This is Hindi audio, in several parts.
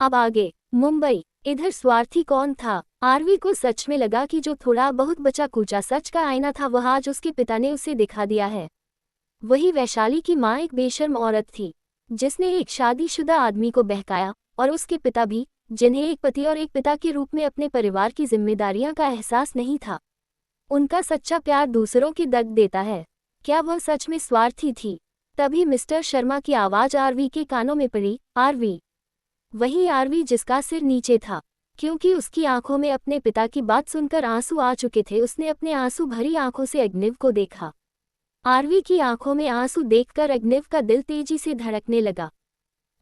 अब आगे मुंबई। इधर स्वार्थी कौन था? आरवी को सच में लगा कि जो थोड़ा बहुत बचा कूचा सच का आईना था वह आज उसके पिता ने उसे दिखा दिया है। वही वैशाली की माँ एक बेशर्म औरत थी जिसने एक शादीशुदा आदमी को बहकाया, और उसके पिता भी, जिन्हें एक पति और एक पिता के रूप में अपने परिवार की जिम्मेदारियां का एहसास नहीं था। उनका सच्चा प्यार दूसरों की दर्द देता है। क्या वह सच में स्वार्थी थी? तभी मिस्टर शर्मा की आवाज आरवी के कानों में पड़ी। आरवी, वही आरवी जिसका सिर नीचे था। क्योंकि उसकी आंखों में अपने पिता की बात सुनकर आंसू आ चुके थे, उसने अपने आंसू भरी आंखों से अग्निव को देखा। आरवी की आंखों में आंसू देखकर अग्निव का दिल तेजी से धड़कने लगा।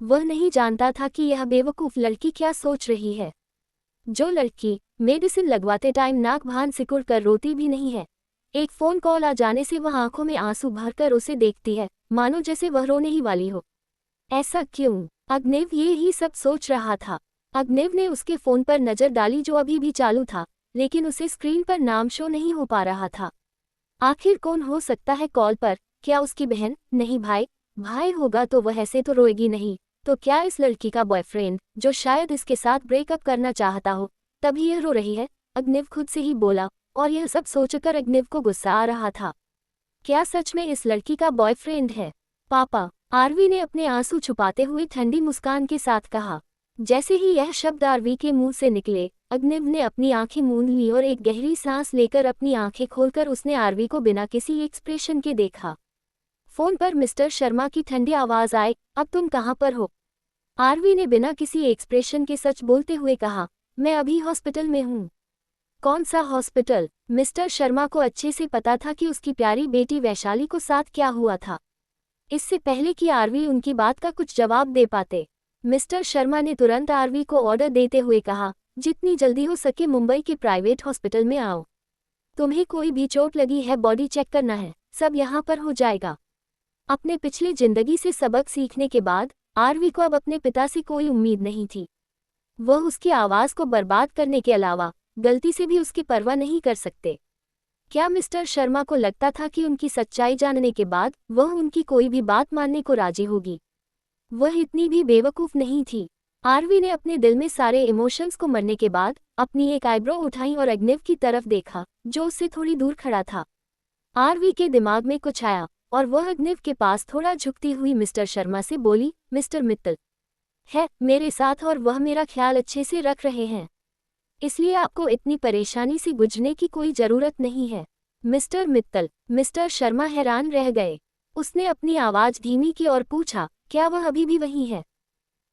वह नहीं जानता था कि यह बेवकूफ लड़की क्या सोच रही है। जो लड़की मेडिसिन लगवाते टाइम नाक भान सिकुड़ कर रोती भी नहीं है, एक फोन कॉल आ जाने से वह आंखों में आंसू भरकर उसे देखती है, मानो जैसे वह रोने ही वाली हो। ऐसा क्यों? अग्निव ये ही सब सोच रहा था। अग्निव ने उसके फोन पर नजर डाली जो अभी भी चालू था, लेकिन उसे स्क्रीन पर नाम शो नहीं हो पा रहा था। आखिर कौन हो सकता है कॉल पर? क्या उसकी बहन? नहीं भाई, भाई होगा तो वह ऐसे तो रोएगी नहीं। तो क्या इस लड़की का बॉयफ्रेंड, जो शायद इसके साथ ब्रेकअप करना चाहता हो, तभी यह रो रही है? अग्निव खुद से ही बोला, और यह सब सोचकर अग्निव को गुस्सा आ रहा था। क्या सच में इस लड़की का बॉयफ्रेंड है? पापा, आरवी ने अपने आंसू छुपाते हुए ठंडी मुस्कान के साथ कहा। जैसे ही यह शब्द आरवी के मुंह से निकले, अग्निव ने अपनी आंखें मूंद ली और एक गहरी सांस लेकर अपनी आंखें खोलकर उसने आरवी को बिना किसी एक्सप्रेशन के देखा। फोन पर मिस्टर शर्मा की ठंडी आवाज आए, अब तुम कहाँ पर हो? आरवी ने बिना किसी एक्सप्रेशन के सच बोलते हुए कहा, मैं अभी हॉस्पिटल में हूँ। कौन सा हॉस्पिटल? मिस्टर शर्मा को अच्छे से पता था कि उसकी प्यारी बेटी वैशाली को साथ क्या हुआ था। इससे पहले कि आरवी उनकी बात का कुछ जवाब दे पाते, मिस्टर शर्मा ने तुरंत आरवी को ऑर्डर देते हुए कहा, जितनी जल्दी हो सके मुंबई के प्राइवेट हॉस्पिटल में आओ। तुम्हें कोई भी चोट लगी है, बॉडी चेक करना है, सब यहाँ पर हो जाएगा। अपने पिछले जिंदगी से सबक सीखने के बाद आरवी को अब अपने पिता से कोई उम्मीद नहीं थी। वह उसकी आवाज को बर्बाद करने के अलावा गलती से भी उसकी परवाह नहीं कर सकते। क्या मिस्टर शर्मा को लगता था कि उनकी सच्चाई जानने के बाद वह उनकी कोई भी बात मानने को राजी होगी? वह इतनी भी बेवकूफ नहीं थी। आरवी ने अपने दिल में सारे इमोशंस को मरने के बाद अपनी एक आईब्रो उठाई और अग्निव की तरफ देखा, जो उससे थोड़ी दूर खड़ा था। आरवी के दिमाग में कुछ आया और वह अग्निव के पास थोड़ा झुकती हुई मिस्टर शर्मा से बोली, मिस्टर मित्तल है मेरे साथ और वह मेरा ख्याल अच्छे से रख रहे हैं, इसलिए आपको इतनी परेशानी से गुजरने की कोई जरूरत नहीं है। मिस्टर मित्तल? मिस्टर शर्मा हैरान रह गए। उसने अपनी आवाज धीमी की और पूछा, क्या वह अभी भी वही है?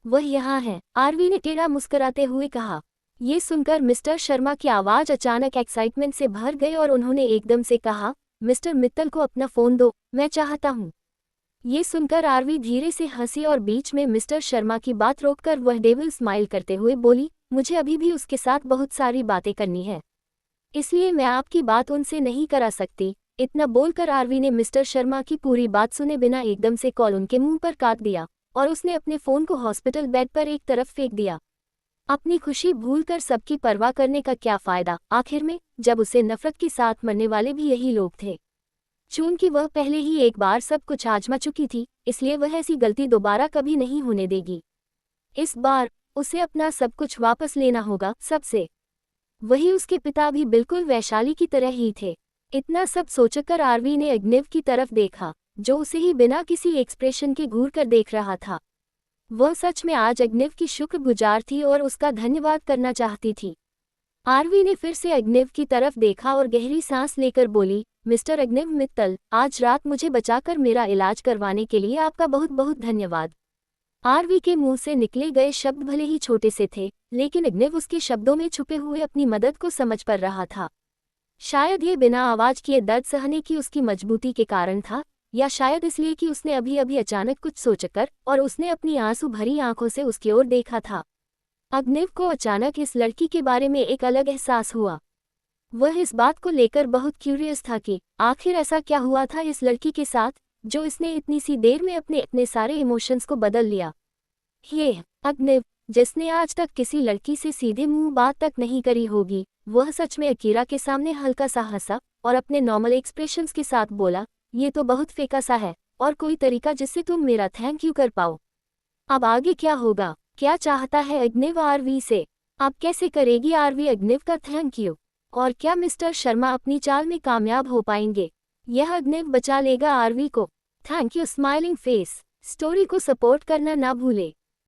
वह यहाँ है, आरवी ने टेढ़ा मुस्कुराते हुए कहा। ये सुनकर मिस्टर शर्मा की आवाज अचानक एक्साइटमेंट से भर गई और उन्होंने एकदम से कहा, मिस्टर मित्तल को अपना फोन दो, मैं चाहता हूँ। ये सुनकर आरवी धीरे से हंसी और बीच में मिस्टर शर्मा की बात रोककर वह डेविल स्माइल करते हुए बोली, मुझे अभी भी उसके साथ बहुत सारी बातें करनी है, इसलिए मैं आपकी बात उनसे नहीं करा सकती। इतना बोलकर आरवी ने मिस्टर शर्मा की पूरी बात सुने बिना एकदम से कॉल उनके मुंह पर काट दिया और उसने अपने फोन को हॉस्पिटल बेड पर एक तरफ फेंक दिया। अपनी खुशी भूलकर सबकी परवाह करने का क्या फायदा, आखिर में जब उसे नफरत के साथ मरने वाले भी यही लोग थे। चूंकि वह पहले ही एक बार सब कुछ आजमा चुकी थी, इसलिए वह ऐसी गलती दोबारा कभी नहीं होने देगी। इस बार उसे अपना सब कुछ वापस लेना होगा सबसे। वही उसके पिता भी बिल्कुल वैशाली की तरह ही थे। इतना सब सोचकर आरवी ने अग्निव की तरफ देखा, जो उसे ही बिना किसी एक्सप्रेशन के घूर कर देख रहा था। वह सच में आज अग्निव की शुक्रगुजार थी और उसका धन्यवाद करना चाहती थी। आरवी ने फिर से अग्निव की तरफ देखा और गहरी सांस लेकर बोली, मिस्टर अग्निव मित्तल, आज रात मुझे बचाकर मेरा इलाज करवाने के लिए आपका बहुत बहुत धन्यवाद। आरवी के मुंह से निकले गए शब्द भले ही छोटे से थे, लेकिन अग्निव उसके शब्दों में छुपे हुए अपनी मदद को समझ पर रहा था। शायद ये बिना आवाज किए दर्द सहने की उसकी मजबूती के कारण था, या शायद इसलिए कि उसने अभी अभी अचानक कुछ सोचकर और उसने अपनी आंसू भरी आंखों से उसकी ओर देखा था। अग्निव को अचानक इस लड़की के बारे में एक अलग एहसास हुआ। वह इस बात को लेकर बहुत क्यूरियस था कि आखिर ऐसा क्या हुआ था इस लड़की के साथ, जो इसने इतनी सी देर में अपने इतने सारे इमोशंस को बदल लिया। ये अग्निव, जिसने आज तक किसी लड़की से सीधे मुंह बात तक नहीं करी होगी, वह सच में अकीरा के सामने हल्का सा हंसा और अपने नॉर्मल एक्सप्रेशंस के साथ बोला, ये तो बहुत फेका सा है, और कोई तरीका जिससे तुम मेरा थैंक यू कर पाओ। अब आगे क्या होगा, क्या चाहता है अग्निव आरवी से? अब कैसे करेगी आरवी अग्निव का थैंक यू? और क्या मिस्टर शर्मा अपनी चाल में कामयाब हो पाएंगे? यह अग्निव बचा लेगा आरवी को। Thank you smiling face. Story को सपोर्ट करना ना भूले।